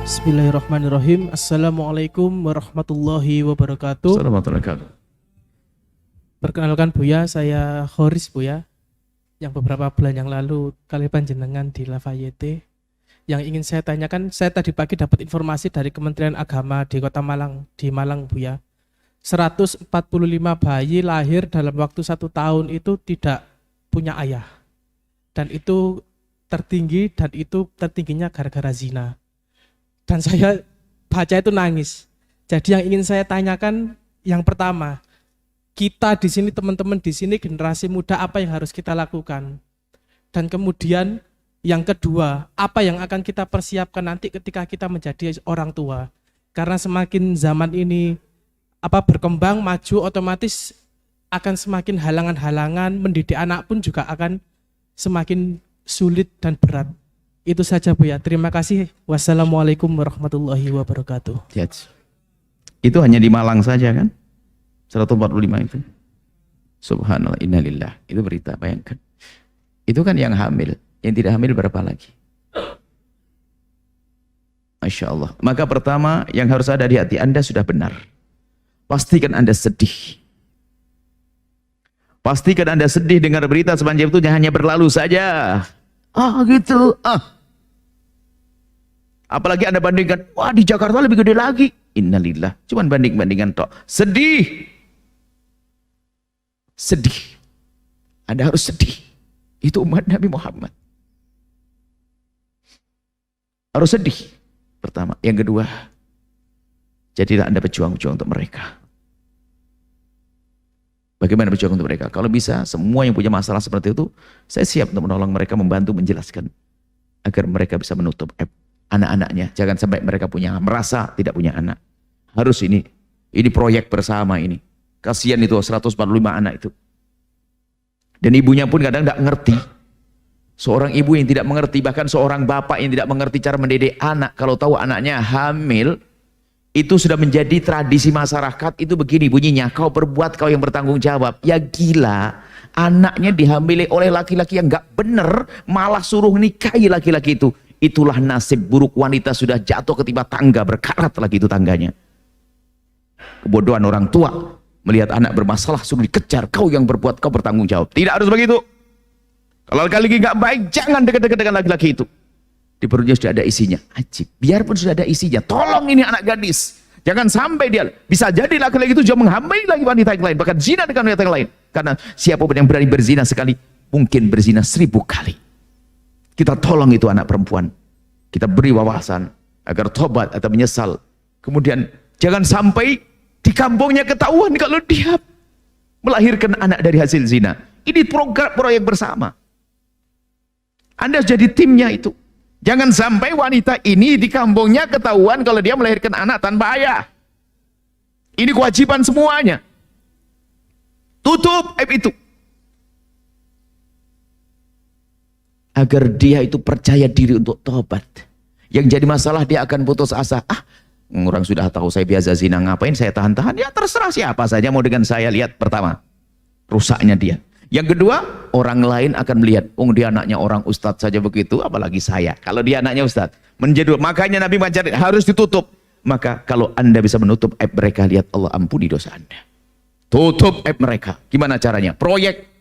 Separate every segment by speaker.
Speaker 1: Bismillahirrahmanirrahim. Assalamualaikum warahmatullahi wabarakatuh.
Speaker 2: Assalamualaikum.
Speaker 1: Perkenalkan Buya, saya Khoris Buya, yang beberapa bulan yang lalu kali panjenengan di Lafayette. Yang ingin saya tanyakan, saya tadi pagi dapat informasi dari Kementerian Agama di Kota Malang, di Malang Buya. 145 bayi lahir dalam waktu 1 tahun itu tidak punya ayah. Dan itu tertinggi, dan itu tertingginya gara-gara zina. Dan saya baca itu nangis. Jadi yang ingin saya tanyakan yang pertama, kita di sini, teman-teman di sini, generasi muda, apa yang harus kita lakukan? Dan kemudian yang kedua, apa yang akan kita persiapkan nanti ketika kita menjadi orang tua? Karena semakin zaman ini berkembang, maju, otomatis akan semakin halangan-halangan, mendidik anak pun juga akan semakin sulit dan berat. Itu saja Buya, terima kasih. Wassalamualaikum warahmatullahi wabarakatuh.
Speaker 2: Ya, itu hanya di Malang saja kan? 145 itu. Subhanallah, innalillah. Itu berita, bayangkan. Itu kan yang hamil. Yang tidak hamil berapa lagi? Masya Allah. Maka pertama yang harus ada di hati Anda sudah benar. Pastikan Anda sedih. Pastikan Anda sedih dengar berita semacam itu, hanya berlalu saja. Gitu. Apalagi Anda bandingkan, wah di Jakarta lebih gede lagi. Innalillah. Cuman banding-bandingan toh. Sedih. Sedih. Anda harus sedih. Itu umat Nabi Muhammad. Harus sedih. Pertama. Yang kedua, jadilah Anda berjuang-juang untuk mereka. Bagaimana berjuang untuk mereka? Kalau bisa, semua yang punya masalah seperti itu, saya siap untuk menolong mereka, membantu, menjelaskan. Agar mereka bisa menutup anak-anaknya. Jangan sampai mereka merasa tidak punya anak. Harus ini proyek bersama ini. Kasihan itu 145 anak itu. Dan ibunya pun kadang tidak mengerti. Seorang ibu yang tidak mengerti, bahkan seorang bapak yang tidak mengerti cara mendidik anak, kalau tahu anaknya hamil, itu sudah menjadi tradisi masyarakat. Itu begini bunyinya, kau berbuat, kau yang bertanggung jawab. Ya gila, anaknya dihamili oleh laki-laki yang gak bener, malah suruh nikahi laki-laki itu. Itulah nasib buruk wanita, sudah jatuh ketimpa tangga, berkarat lagi itu tangganya. Kebodohan orang tua melihat anak bermasalah suruh dikejar, kau yang berbuat, kau bertanggung jawab. Tidak harus begitu. Kalau laki-laki gak baik, jangan dekat-dekat dengan laki-laki itu. Di perutnya sudah ada isinya. Ajib, biarpun sudah ada isinya, tolong ini anak gadis. Jangan sampai dia, bisa jadi laki-laki itu juga menghamili lagi wanita yang lain, bahkan zina dengan wanita yang lain. Karena siapapun yang berani berzina sekali, mungkin berzina 1000 kali. Kita tolong itu anak perempuan. Kita beri wawasan agar tobat atau menyesal. Kemudian jangan sampai di kampungnya ketahuan kalau dia melahirkan anak dari hasil zina. Ini proyek bersama. Anda jadi timnya itu. Jangan sampai wanita ini di kampungnya ketahuan kalau dia melahirkan anak tanpa ayah. Ini kewajiban semuanya. Tutup aib itu. Agar dia itu percaya diri untuk tobat. Yang jadi masalah dia akan putus asa. Orang sudah tahu saya biasa zina, ngapain saya tahan-tahan? Ya terserah siapa saja mau dengan saya. Lihat pertama, rusaknya dia. Yang kedua, orang lain akan melihat, dia anaknya orang ustadz saja begitu, apalagi saya. Kalau dia anaknya ustadz, makanya Nabi mengajarkan harus ditutup. Maka kalau Anda bisa menutup aib mereka, lihat Allah ampuni dosa Anda. Tutup aib mereka. Gimana caranya? Proyek.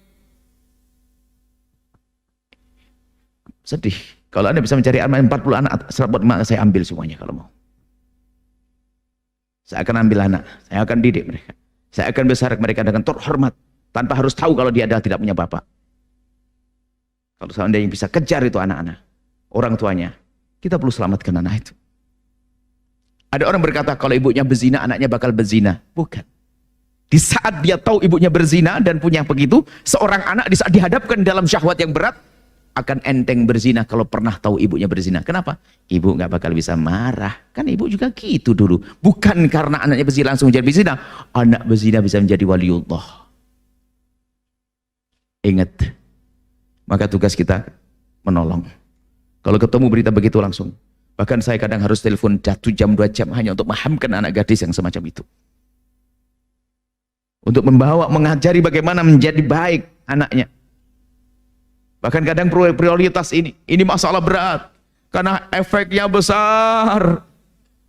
Speaker 2: Sedih. Kalau Anda bisa mencari 40 anak, 145 saya ambil semuanya kalau mau. Saya akan ambil anak, saya akan didik mereka. Saya akan besarkan mereka dengan terhormat. Tanpa harus tahu kalau dia adalah tidak punya bapak. Kalau seandainya yang bisa kejar itu anak-anak, orang tuanya, kita perlu selamatkan anak itu. Ada orang berkata kalau ibunya berzina, anaknya bakal berzina. Bukan. Di saat dia tahu ibunya berzina dan punya begitu, seorang anak di saat dihadapkan dalam syahwat yang berat, akan enteng berzina kalau pernah tahu ibunya berzina. Kenapa? Ibu nggak bakal bisa marah. Kan ibu juga gitu dulu. Bukan karena anaknya berzina langsung jadi berzina. Anak berzina bisa menjadi waliullah. Ingat, maka tugas kita menolong. Kalau ketemu berita begitu langsung. Bahkan saya kadang harus telepon 1 jam 2 jam hanya untuk memahamkan anak gadis yang semacam itu. Untuk mengajari bagaimana menjadi baik anaknya. Bahkan kadang prioritas ini masalah berat. Karena efeknya besar.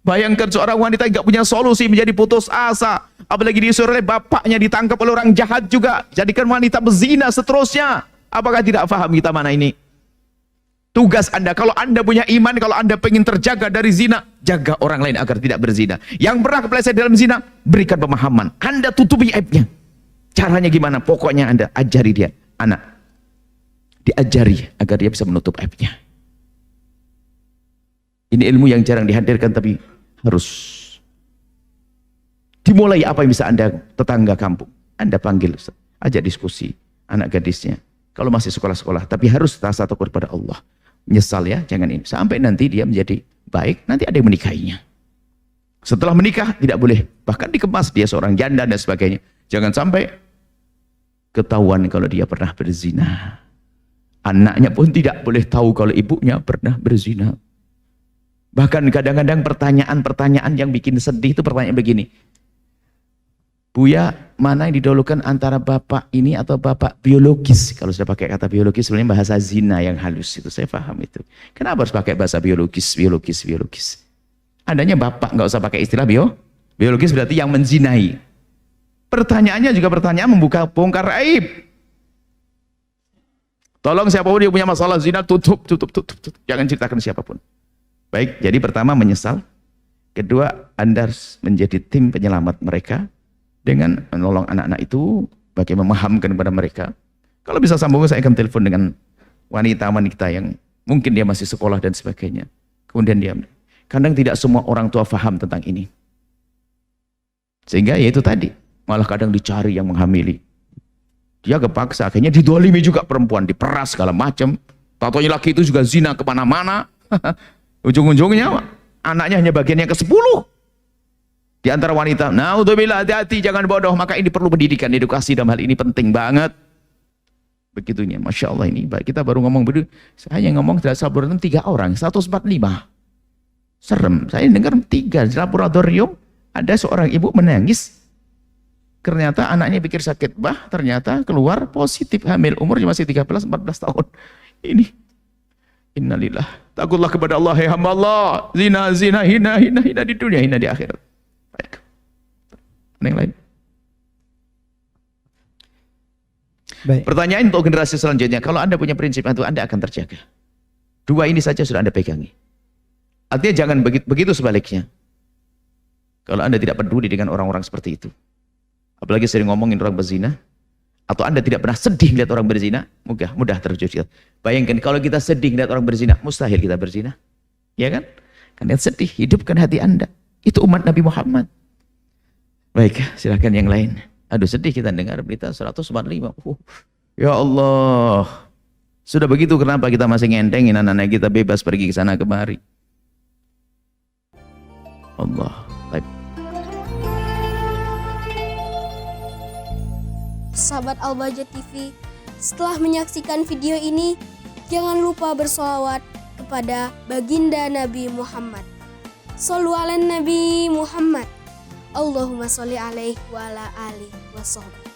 Speaker 2: Bayangkan seorang wanita yang nggak punya solusi menjadi putus asa. Apalagi disuruh oleh bapaknya ditangkap oleh orang jahat juga. Jadikan wanita berzina seterusnya. Apakah tidak paham kita mana ini? Tugas Anda, kalau Anda punya iman, kalau Anda pengen terjaga dari zina, jaga orang lain agar tidak berzina. Yang pernah kepleset dalam zina, berikan pemahaman. Anda tutupi aibnya. Caranya gimana? Pokoknya Anda ajari dia. Anak, diajari agar dia bisa menutup aibnya. Ini ilmu yang jarang dihadirkan, tapi harus dimulai. Apa yang bisa Anda, tetangga kampung, Anda panggil, ajak diskusi anak gadisnya. Kalau masih sekolah-sekolah, tapi harus rasa takut pada Allah. Menyesal ya, jangan ini. Sampai nanti dia menjadi baik, nanti ada yang menikahinya. Setelah menikah, tidak boleh. Bahkan dikemas dia seorang janda dan sebagainya. Jangan sampai ketahuan kalau dia pernah berzina. Anaknya pun tidak boleh tahu kalau ibunya pernah berzina. Bahkan kadang-kadang pertanyaan-pertanyaan yang bikin sedih itu pertanyaan begini. Buya, mana yang didahulukan antara bapak ini atau bapak biologis? Kalau sudah pakai kata biologis, sebenarnya bahasa zina yang halus itu. Saya paham itu. Kenapa harus pakai bahasa biologis? Adanya bapak, nggak usah pakai istilah biologis berarti yang menzinai. Pertanyaannya juga pertanyaan membuka bongkar aib. Tolong siapapun yang punya masalah zina, tutup. Jangan ceritakan siapapun. Baik, jadi pertama menyesal. Kedua, Anda harus menjadi tim penyelamat mereka dengan menolong anak-anak itu, bagaimana memahamkan kepada mereka. Kalau bisa sambung, saya akan telepon dengan wanita-wanita yang mungkin dia masih sekolah dan sebagainya. Kemudian dia, kadang tidak semua orang tua paham tentang ini. Sehingga ya itu tadi, malah kadang dicari yang menghamili. Dia kepaksa, akhirnya didolimi juga perempuan, diperas segala macam. Tatonya laki itu juga zina kemana-mana. Ujung-ujungnya anaknya hanya bagian yang ke-10 di antara wanita. Naudzubillah, hati-hati, jangan bodoh. Maka ini perlu pendidikan, edukasi dalam hal ini penting banget. Begitunya, Masya Allah ini. Kita baru ngomong berdua, saya hanya ngomong dari laboratorium 3 orang, 145. Serem, saya dengar 3 di laboratorium, ada seorang ibu menangis. Ternyata anaknya pikir sakit, ternyata keluar positif, hamil, umurnya masih 13-14 tahun. Ini, innalillah. Takutlah kepada Allah, ya hamba Allah. Zina, hina di dunia, hina di akhirat. Baik. Yang lain. Baik. Pertanyaan untuk generasi selanjutnya, kalau Anda punya prinsip itu, Anda akan terjaga. 2 ini saja sudah Anda pegangi. Artinya jangan begitu sebaliknya. Kalau Anda tidak peduli dengan orang-orang seperti itu. Apalagi sering ngomongin orang berzina, atau Anda tidak pernah sedih melihat orang berzina, mudah terjadi. Bayangkan kalau kita sedih melihat orang berzina, mustahil kita berzina. Ya kan? Karena sedih, hidupkan hati Anda. Itu umat Nabi Muhammad. Baik, silakan yang lain. Aduh, sedih kita dengar berita 145. Ya Allah. Sudah begitu, kenapa kita masih ngentengin anak-anak kita bebas pergi ke sana kemari? Allah. Baik.
Speaker 3: Sahabat Al-Bahjah TV, setelah menyaksikan video ini, jangan lupa bersolawat kepada baginda Nabi Muhammad. Shollu ala Nabi Muhammad. Allahumma sholli alaihi wa ala alihi wa sahbihi.